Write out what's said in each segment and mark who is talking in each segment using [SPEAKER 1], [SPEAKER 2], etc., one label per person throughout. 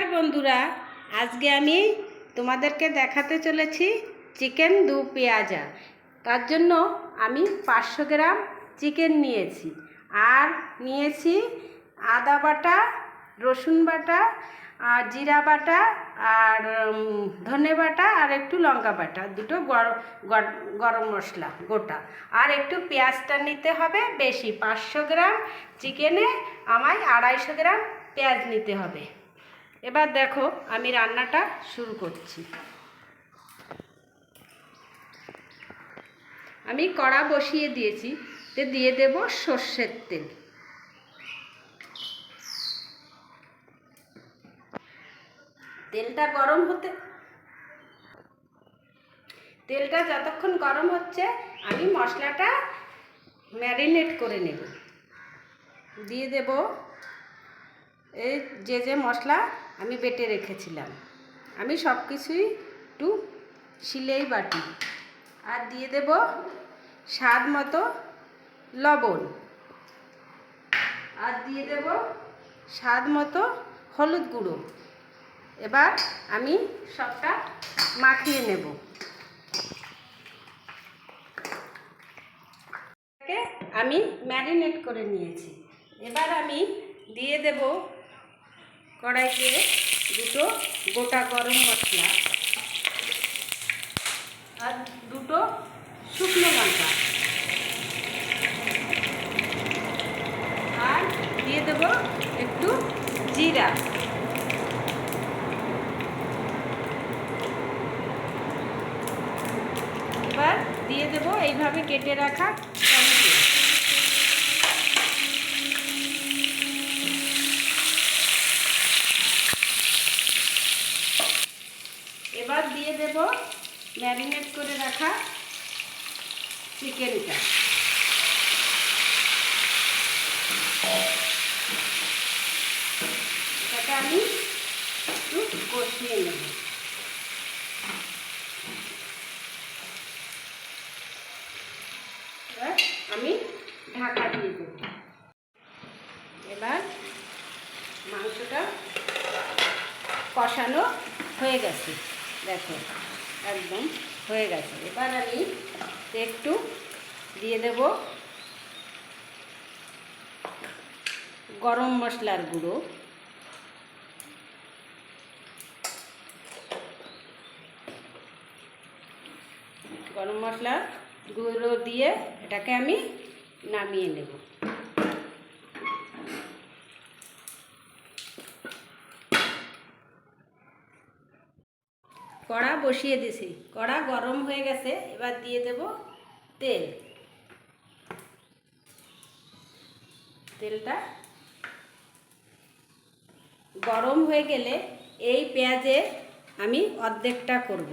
[SPEAKER 1] নমস্কার বন্ধুরা, আজকে আমি তোমাদেরকে দেখাতে চলেছি চিকেন দু পেঁয়াজা। তার জন্য আমি 500 গ্রাম চিকেন নিয়েছি, আর নিয়েছি আদা বাটা, রসুন বাটা, আর জিরা বাটা, আর ধনে বাটা, আর একটু লঙ্কা বাটা, দুটো গরম মশলা গোটা, আর একটু পেঁয়াজটা নিতে হবে বেশি। 500 গ্রাম চিকেনে আমায় 250 গ্রাম পেঁয়াজ নিতে হবে। এবার দেখো আমি রান্নাটা শুরু করছি। আমি কড়া বসিয়ে দিয়েছি, দিয়ে দেব সর্ষের তেল। তেলটা যতক্ষণ গরম হচ্ছে আমি মশলাটা ম্যারিনেট করে নেব। দিয়ে দেব এই যে মশলা আমি বেটে রেখেছিলাম, আমি সব কিছুই একটু শিলেই বাটি। আর দিয়ে দেব স্বাদ মতো লবণ, আর দিয়ে দেব স্বাদ মতো হলুদ গুঁড়ো। এবার আমি সবটা মাখিয়ে নেব। আমি ম্যারিনেট করে নিয়েছি। এবার আমি দিয়ে দেব কড়াইতে দুটো গোটা গরম মশলা আর দুটো শুকনো লঙ্কা, আর দিয়ে দেব একটু জিরা। এবার দিয়ে দেব এইভাবে কেটে রাখা টমেটো। এবার দিয়ে দেব ম্যারিনেট করে রাখা চিকেনটা। এটাকে আমি একটু কষিয়ে নেব। এবার আমি ঢাকা দিয়ে দেব। এবার মাংসটা কষানো হয়ে গেছে, দেখো একদম হয়ে গেছে। এবার আমি একটু দিয়ে দেব গরম মশলার গুঁড়ো, গরম মশলার গুঁড়ো দিয়ে এটাকে আমি নামিয়ে নেব। কড়া বসিয়ে দিয়েছি, কড়া গরম হয়ে গেছে। এবার দিয়ে দেব তেল। তেলটা গরম হয়ে গেলে এই পেঁয়াজে আমি অর্ধেকটা করব,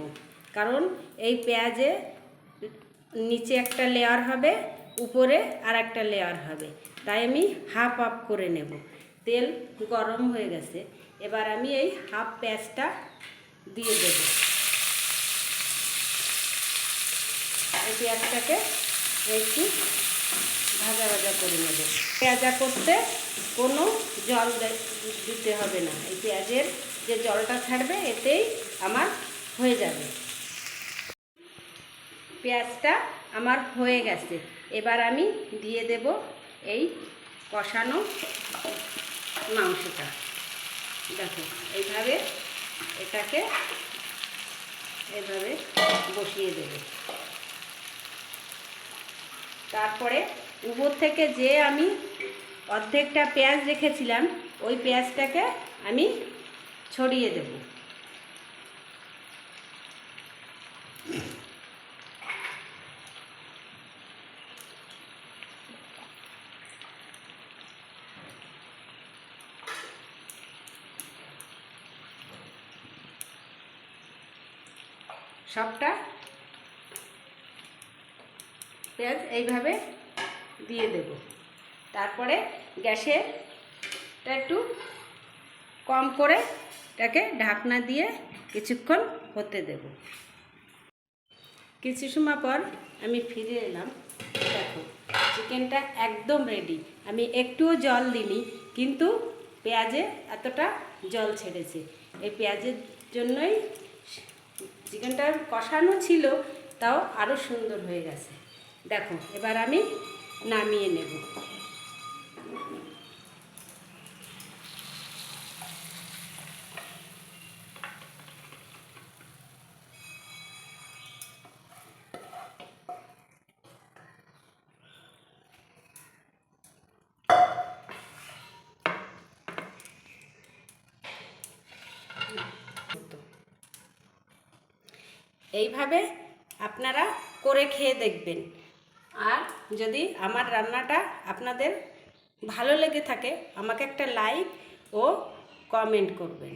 [SPEAKER 1] কারণ এই পেঁয়াজে নিচে একটা লেয়ার হবে, উপরে আর একটা লেয়ার হবে, তাই আমি হাফ হাফ করে নেব। তেল গরম হয়ে গেছে, এবার আমি এই হাফ পেঁয়াজটা দিয়ে দেব। এই পেঁয়াজটাকে একটু ভাজা ভাজা করে নেব। পেঁয়াজা করতে কোনো জল দিতে হবে না, এই পেঁয়াজের যে জলটা ছাড়বে এতেই আমার হয়ে যাবে। পেঁয়াজটা আমার হয়ে গেছে, এবার আমি দিয়ে দেব এই কষানো মাংসটা। দেখো এইভাবে এটাকে এভাবে বসিয়ে দেব। তারপরে উপর থেকে যে আমি অর্ধেকটা পেঁয়াজ রেখেছিলাম ওই পেঁয়াজটাকে আমি ছড়িয়ে দেব। সবটা পেঁয়াজ এইভাবে দিয়ে দেব। তারপরে গ্যাসেরটা একটু কম করে এটাকে ঢাকনা দিয়ে কিছুক্ষণ হতে দেব। কিছু সময় পর আমি ফিরে এলাম। দেখো চিকেনটা একদম রেডি। আমি একটুও জল দিইনি, কিন্তু পেঁয়াজে এতটা জল ছেড়েছে। এই পেঁয়াজের জন্যই চিকেনটা কষানো ছিল, তাও আরও সুন্দর হয়ে গেছে। দেখো, এবার আমি নামিয়ে নেব। এইভাবে আপনারা করে খেয়ে দেখবেন। আর যদি আমার রান্নাটা আপনাদের ভালো লেগে থাকে, আমাকে একটা লাইক ও কমেন্ট করবেন।